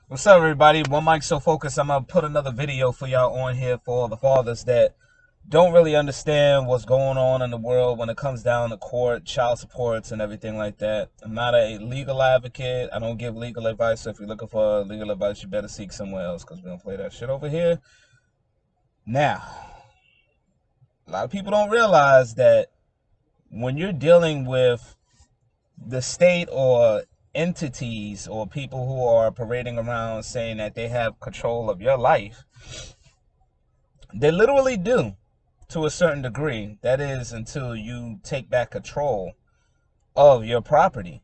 What's up, everybody? One Mic So Focused. I'm gonna put another video for y'all on here for the fathers that don't really understand what's going on in the world when it comes down to court, child supports, and everything like that. I'm not a legal advocate. I don't give legal advice. So if you're looking for legal advice, you better seek somewhere else because we don't play that shit over here. Now, a lot of people don't realize that when you're dealing with the state or entities or people who are parading around saying that they have control of your life, they literally do to a certain degree. That is until you take back control of your property.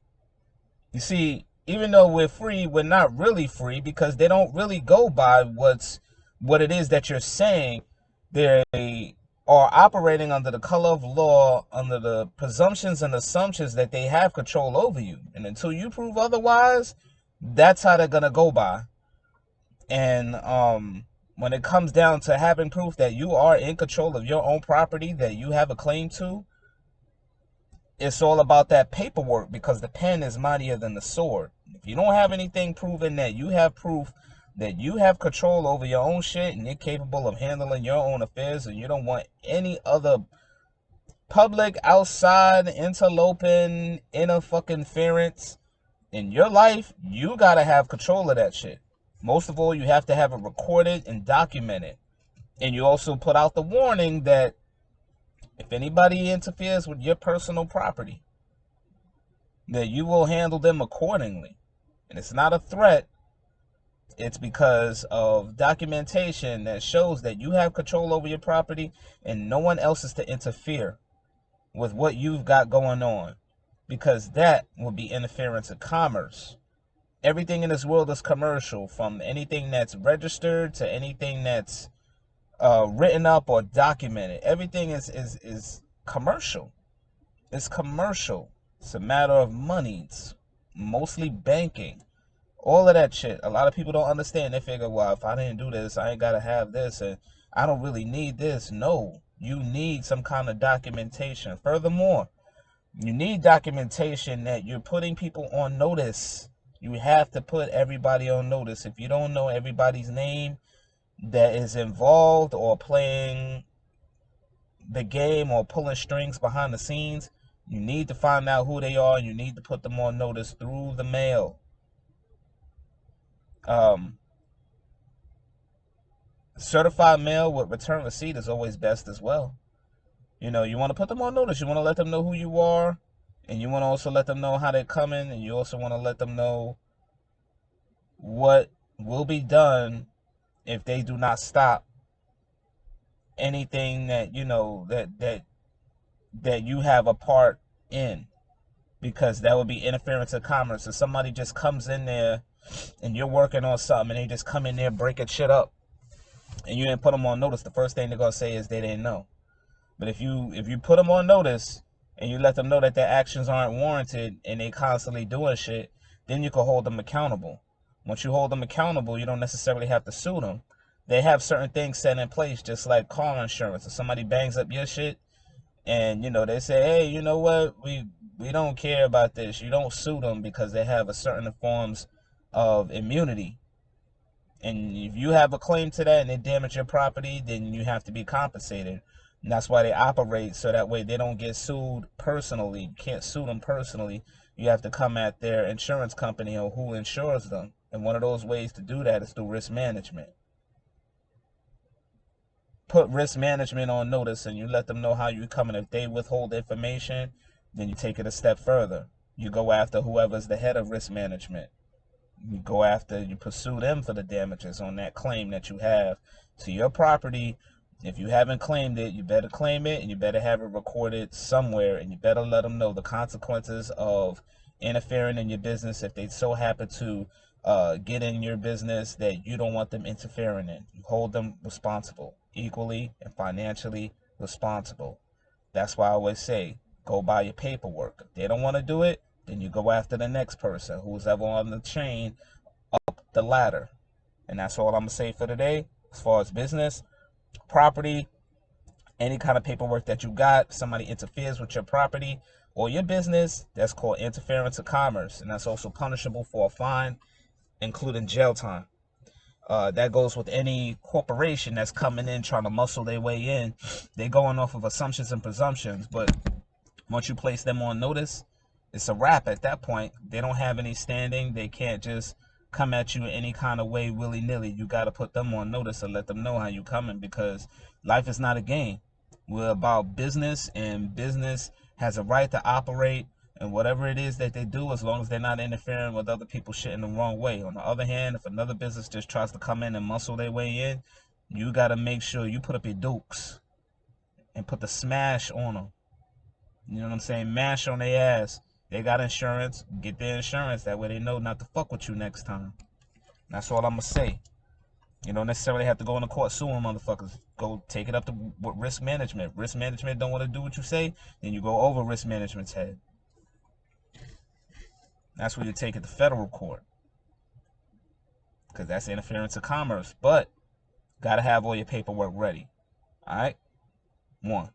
You see, even though we're free, we're not really free because they don't really go by what it is that you're saying. They are operating under the color of law, under the presumptions and assumptions that they have control over you. And until you prove otherwise, that's how they're gonna go by. And when it comes down to having proof that you are in control of your own property, that you have a claim to, it's all about that paperwork because the pen is mightier than the sword. If you don't have anything proving that you have proof that you have control over your own shit and you're capable of handling your own affairs and you don't want any other public outside interloping inner fucking interference in your life, you gotta have control of that shit. Most of all, you have to have it recorded and documented. And you also put out the warning that if anybody interferes with your personal property, that you will handle them accordingly. And it's not a threat. It's because of documentation that shows that you have control over your property and no one else is to interfere with what you've got going on, because that would be interference of commerce. Everything in this world is commercial, from anything that's registered to anything that's written up or documented. Everything is commercial. It's commercial. It's a matter of money. It's mostly banking. All of that shit. A lot of people don't understand. They figure, well, if I didn't do this, I ain't gotta have this, and I don't really need this. No, you need some kind of documentation. Furthermore, you need documentation that you're putting people on notice. You have to put everybody on notice. If you don't know everybody's name that is involved or playing the game or pulling strings behind the scenes, you need to find out who they are and you need to put them on notice through the mail. Um, Certified mail with return receipt is always best as well. You know, you want to put them on notice. You want to let them know who you are, and you want to also let them know how they're coming, and you also want to let them know what will be done if they do not stop anything that you know that you have a part in, because that would be interference of commerce. If somebody just comes in there and you're working on something and they just come in there breaking shit up and you didn't put them on notice, the first thing they're gonna say is they didn't know. But if you put them on notice and you let them know that their actions aren't warranted and they constantly doing shit, then you can hold them accountable. Once you hold them accountable, you don't necessarily have to sue them. They have certain things set in place, just like car insurance. If somebody bangs up your shit and they say, hey, you know what, we don't care about this, you don't sue them because they have a certain forms of immunity. And if you have a claim to that and they damage your property, then you have to be compensated. And that's why they operate so that way they don't get sued personally. You can't sue them personally. You have to come at their insurance company or who insures them. And one of those ways to do that is through risk management. Put risk management on notice and you let them know how you're coming. If they withhold information, then you take it a step further. You go after whoever's the head of risk management. You pursue them for the damages on that claim that you have to your property. If you haven't claimed it, you better claim it and you better have it recorded somewhere, and you better let them know the consequences of interfering in your business if they so happen to get in your business that you don't want them interfering in. You hold them responsible, equally and financially responsible. That's why I always say, go by your paperwork. If they don't want to do it, then you go after the next person who's ever on the chain up the ladder. And that's all I'm going to say for today. As far as business, property, any kind of paperwork that you got, somebody interferes with your property or your business, that's called interference of commerce. And that's also punishable for a fine including jail time. That goes with any corporation that's coming in trying to muscle their way in. They're going off of assumptions and presumptions, but once you place them on notice, it's a wrap at that point. They don't have any standing. They can't just come at you in any kind of way willy-nilly. You got to put them on notice and let them know how you coming, because life is not a game. We're about business, and business has a right to operate, and whatever it is that they do, as long as they're not interfering with other people's shit in the wrong way. On the other hand, if another business just tries to come in and muscle their way in, you got to make sure you put up your dukes and put the smash on them. You know what I'm saying? Mash on their ass. They got insurance. Get their insurance. That way they know not to fuck with you next time. That's all I'm going to say. You don't necessarily have to go into court suing motherfuckers. Go take it up to risk management. Risk management don't want to do what you say, then you go over risk management's head. That's where you take it to federal court, because that's interference of commerce. But got to have all your paperwork ready. All right? 1.